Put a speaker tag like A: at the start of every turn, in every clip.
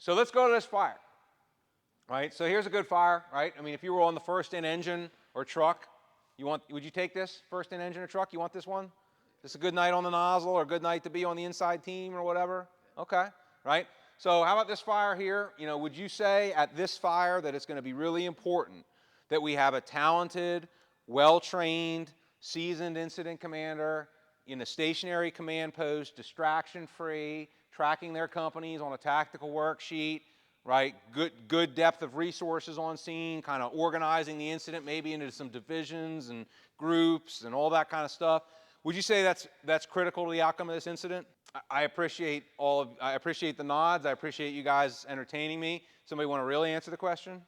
A: So let's go to this fire, right? So here's a good fire, right? I mean, if you were on the first-in engine or truck, would you take this first-in engine or truck? You want this one? This a good night on the nozzle or a good night to be on the inside team or whatever? Okay, right? So how about this fire here? You know, would you say at this fire that it's going to be really important that we have a talented, well-trained, seasoned incident commander in a stationary command post, distraction-free, tracking their companies on a tactical worksheet, right? Good depth of resources on scene, kind of organizing the incident maybe into some divisions and groups and all that kind of stuff. Would you say that's critical to the outcome of this incident? I appreciate the nods. I appreciate you guys entertaining me. Somebody want to really answer the question?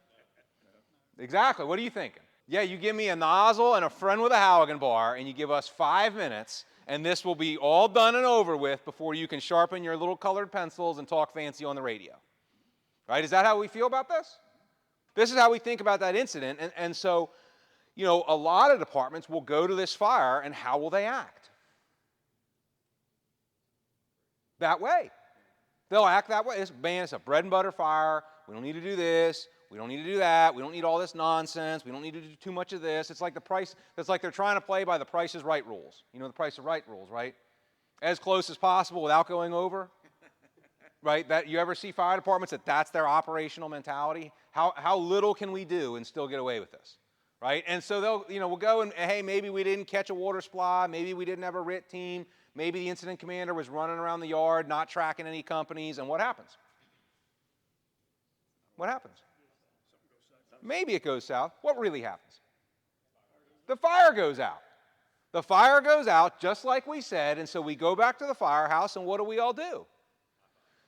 A: Exactly. What are you thinking? Yeah, you give me a nozzle and a friend with a Halligan bar, and you give us 5 minutes, and this will be all done and over with before you can sharpen your little colored pencils and talk fancy on the radio. Right? Is that how we feel about this? This is how we think about that incident. And so, you know, a lot of departments will go to this fire, and how will they act? That way. They'll act that way. It's a bread and butter fire. We don't need to do this. We don't need to do that. We don't need all this nonsense. We don't need to do too much of this. It's like they're trying to play by the Price is Right rules. You know the Price is Right rules, right? As close as possible without going over. Right? That you ever see fire departments that's their operational mentality? How little can we do and still get away with this? Right? And so we'll go and, hey, maybe we didn't catch a water supply, maybe we didn't have a RIT team, maybe the incident commander was running around the yard, not tracking any companies, and what happens? What happens? Maybe it goes south. What really happens? The fire goes out. The fire goes out just like we said, and so we go back to the firehouse, and what do we all do?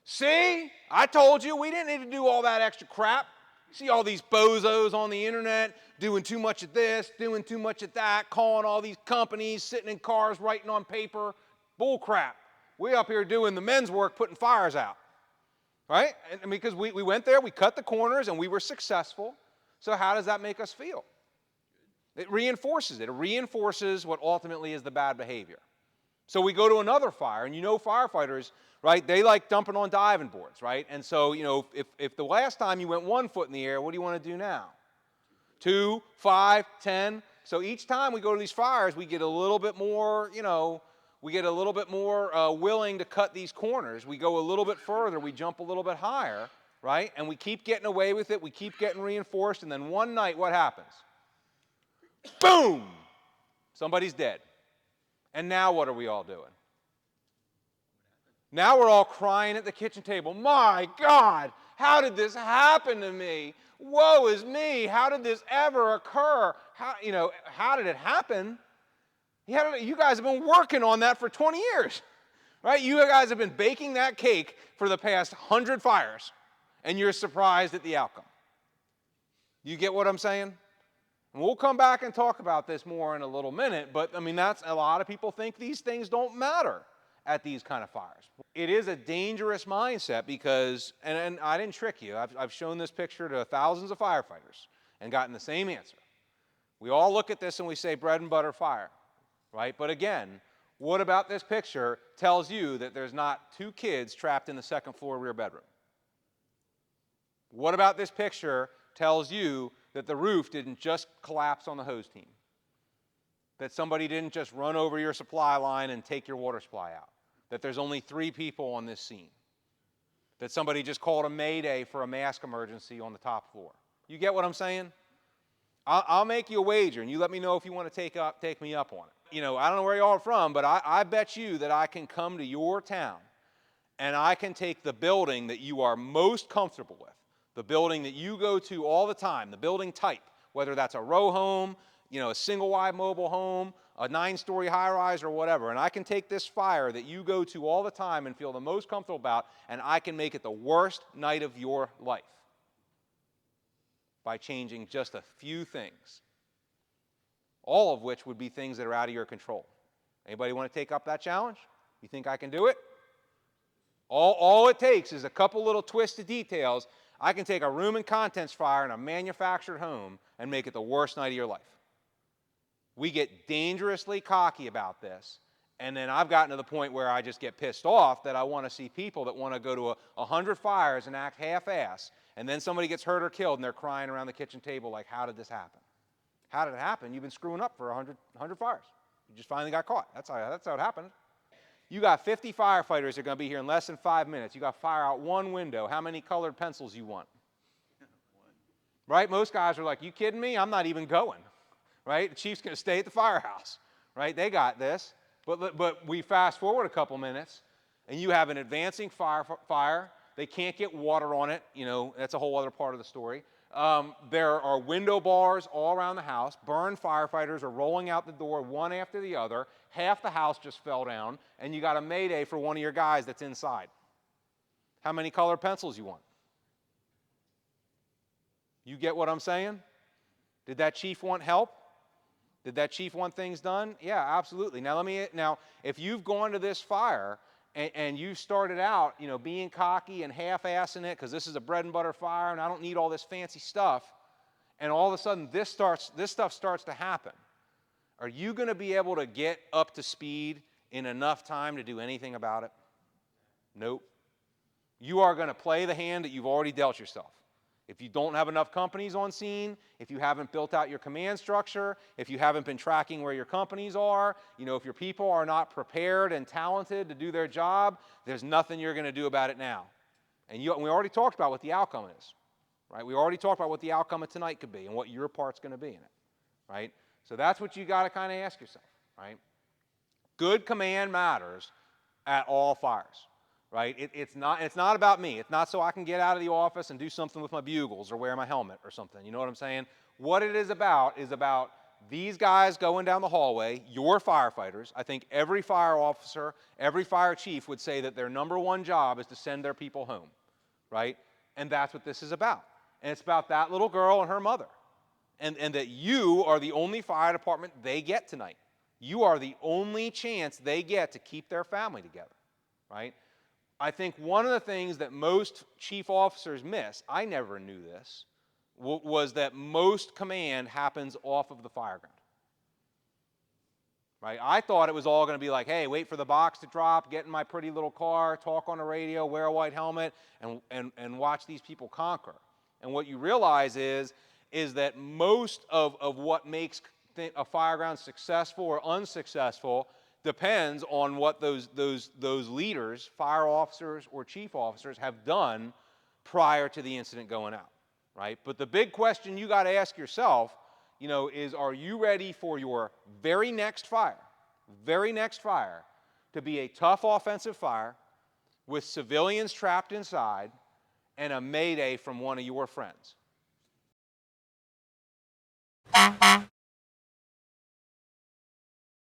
A: See, I told you we didn't need to do all that extra crap. See all these bozos on the internet doing too much of this, doing too much of that, calling all these companies, sitting in cars, writing on paper. Bull crap. We up here doing the men's work, putting fires out. Right? And because we went there, we cut the corners, and we were successful. So how does that make us feel? It reinforces it. It reinforces what ultimately is the bad behavior. So we go to another fire, and you know firefighters, right, they like dumping on diving boards, right? And so, you know, if the last time you went 1 foot in the air, what do you want to do now? 2, 5, 10. So each time we go to these fires, we get a little bit more, you know, willing to cut these corners. We go a little bit further. We jump a little bit higher, right? And we keep getting away with it. We keep getting reinforced. And then one night, what happens? Boom! Somebody's dead. And now what are we all doing? Now we're all crying at the kitchen table. My God, how did this happen to me? Woe is me. How did this ever occur? How did it happen? You guys have been working on that for 20 years, right? You guys have been baking that cake for the past 100 fires, and you're surprised at the outcome. You get what I'm saying? And we'll come back and talk about this more in a little minute, but I mean, a lot of people think these things don't matter at these kind of fires. It is a dangerous mindset because, and I didn't trick you, I've shown this picture to thousands of firefighters and gotten the same answer. We all look at this and we say bread and butter fire, right? But again, what about this picture tells you that there's not 2 kids trapped in the second floor rear bedroom? What about this picture tells you that the roof didn't just collapse on the hose team? That somebody didn't just run over your supply line and take your water supply out? That there's only 3 people on this scene? That somebody just called a mayday for a mask emergency on the top floor? You get what I'm saying? I'll make you a wager, and you let me know if you want to take me up on it. You know, I don't know where you all are from, but I bet you that I can come to your town, and I can take the building that you are most comfortable with, the building that you go to all the time, the building type, whether that's a row home, you know, a single-wide mobile home, a 9-story high-rise or whatever, and I can take this fire that you go to all the time and feel the most comfortable about, and I can make it the worst night of your life by changing just a few things, all of which would be things that are out of your control. Anybody want to take up that challenge? You think I can do it? All it takes is a couple little twisted details. I can take a room and contents fire in a manufactured home and make it the worst night of your life. We get dangerously cocky about this, And then I've gotten to the point where I just get pissed off that I want to see people that want to go to 100 fires and act half-ass, and then somebody gets hurt or killed and they're crying around the kitchen table like, how did this happen? How did it happen? You've been screwing up for 100 fires. You just finally got caught. That's how it happened. You got 50 firefighters that are going to be here in less than 5 minutes. You got fire out one window. How many colored pencils you want? Right? Most guys are like, you kidding me? I'm not even going. Right? The chief's going to stay at the firehouse. Right? They got this. But we fast forward a couple minutes, and you have an advancing fire. They can't get water on it. You know, that's a whole other part of the story. There are window bars all around the house. Burned firefighters are rolling out the door one after the other. Half the house just fell down, and you got a mayday for one of your guys that's inside. How many colored pencils you want? You get what I'm saying? Did that chief want help? Did that chief want things done? Yeah, absolutely. Now, if you've gone to this fire and you started out, you know, being cocky and half-assing it because this is a bread and butter fire and I don't need all this fancy stuff, and all of a sudden this stuff starts to happen, are you going to be able to get up to speed in enough time to do anything about it? Nope. You are going to play the hand that you've already dealt yourself. If you don't have enough companies on scene, if you haven't built out your command structure, if you haven't been tracking where your companies are, you know, if your people are not prepared and talented to do their job, there's nothing you're going to do about it now. And we already talked about what the outcome is, right? We already talked about what the outcome of tonight could be and what your part's going to be in it, right? So that's what you got to kind of ask yourself, right? Good command matters at all fires. Right? It's not about me. It's not so I can get out of the office and do something with my bugles or wear my helmet or something. You know what I'm saying? What it is about these guys going down the hallway, your firefighters. I think every fire officer, every fire chief would say that their number one job is to send their people home. Right? And that's what this is about. And it's about that little girl and her mother. And that you are the only fire department they get tonight. You are the only chance they get to keep their family together. Right? I think one of the things that most chief officers miss, I never knew this, was that most command happens off of the fire ground. Right? I thought it was all going to be like, hey, wait for the box to drop, get in my pretty little car, talk on the radio, wear a white helmet, and watch these people conquer. And what you realize is that most of what makes a fire ground successful or unsuccessful depends on what those leaders, fire officers or chief officers, have done prior to the incident going out, right? But the big question you got to ask yourself, you know, is are you ready for your very next fire to be a tough offensive fire with civilians trapped inside and a mayday from one of your friends?